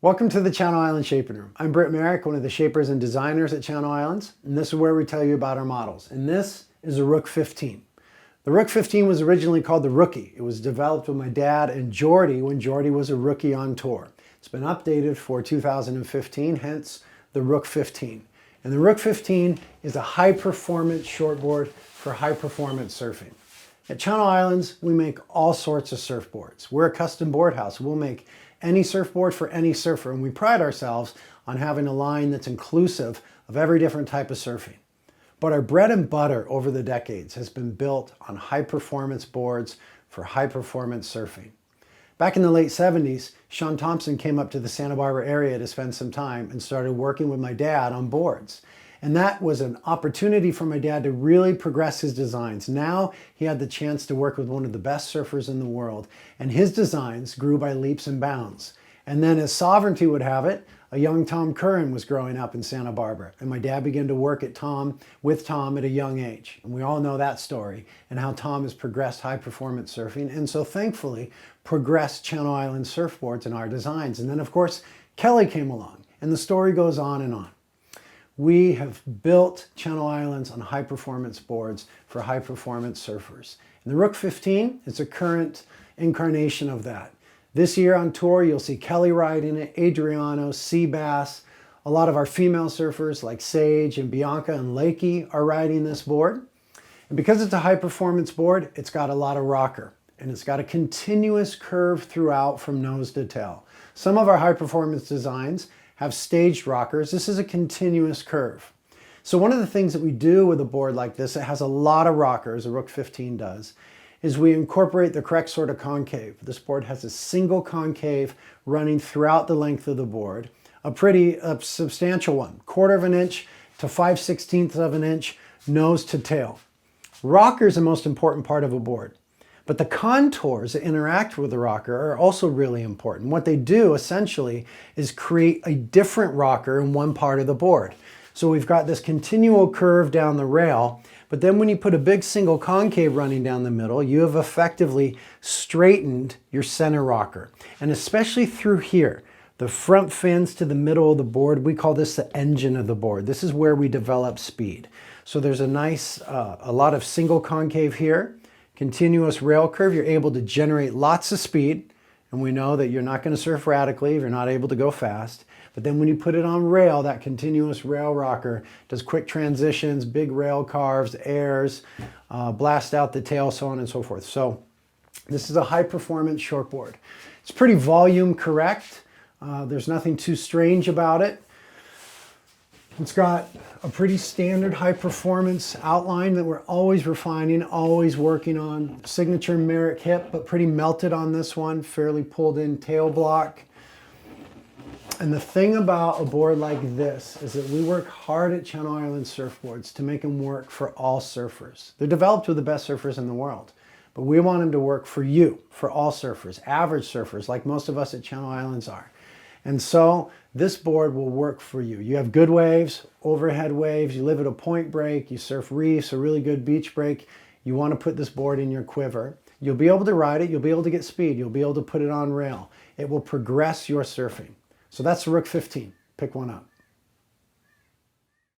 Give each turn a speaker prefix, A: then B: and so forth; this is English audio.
A: Welcome to the Channel Island Shaping Room. I'm Britt Merrick, one of the shapers and designers at Channel Islands, and this is where we tell you about our models. And this is a Rook 15. The Rook 15 was originally called the Rookie. It was developed with my dad and Jordy when Jordy was a rookie on tour. It's been updated for 2015, hence the Rook 15. And the Rook 15 is a high-performance shortboard for high-performance surfing. At Channel Islands, we make all sorts of surfboards. We're a custom board house. We'll make any surfboard for any surfer, and we pride ourselves on having a line that's inclusive of every different type of surfing. But our bread and butter over the decades has been built on high-performance boards for high-performance surfing. Back in the late 70s, Sean Thompson came up to the Santa Barbara area to spend some time and started working with my dad on boards. And that was an opportunity for my dad to really progress his designs. Now he had the chance to work with one of the best surfers in the world, and his designs grew by leaps and bounds. And then as sovereignty would have it, a young Tom Curran was growing up in Santa Barbara, and my dad began to work with Tom at a young age. And we all know that story and how Tom has progressed high-performance surfing, and so thankfully progressed Channel Island surfboards in our designs. And then of course, Kelly came along, and the story goes on and on. We have built Channel Islands on high-performance boards for high-performance surfers. And the Rook 15 is a current incarnation of that. This year on tour, you'll see Kelly riding it, Adriano, Seabass. A lot of our female surfers like Sage and Bianca and Lakey are riding this board. And because it's a high-performance board, it's got a lot of rocker. And it's got a continuous curve throughout from nose to tail. Some of our high-performance designs have staged rockers. This is a continuous curve. So one of the things that we do with a board like this, it has a lot of rockers, a Rook 15 does, is we incorporate the correct sort of concave. This board has a single concave running throughout the length of the board, a pretty substantial one, 1/4 of an inch to 5/16 of an inch, nose to tail. Rocker is the most important part of a board. But the contours that interact with the rocker are also really important. What they do essentially is create a different rocker in one part of the board. So we've got this continual curve down the rail, but then when you put a big single concave running down the middle, you have effectively straightened your center rocker. And especially through here, the front fins to the middle of the board, we call this the engine of the board. This is where we develop speed. So there's a nice, a lot of single concave here. Continuous rail curve, you're able to generate lots of speed, and we know that you're not going to surf radically if you're not able to go fast. But then when you put it on rail, that continuous rail rocker does quick transitions, big rail carves, airs, blast out the tail, so on and so forth. So this is a high-performance shortboard. It's pretty volume correct. There's nothing too strange about it. It's got a pretty standard high-performance outline that we're always refining, always working on. Signature Merrick hip, but pretty melted on this one, fairly pulled in tail block. And the thing about a board like this is that we work hard at Channel Island Surfboards to make them work for all surfers. They're developed with the best surfers in the world, but we want them to work for you, for all surfers, average surfers, like most of us at Channel Islands are. And so this board will work for you. You have good waves, overhead waves, you live at a point break, you surf reefs, a really good beach break. You want to put this board in your quiver. You'll be able to ride it, you'll be able to get speed, you'll be able to put it on rail. It will progress your surfing. So that's the Rook 15. Pick one up.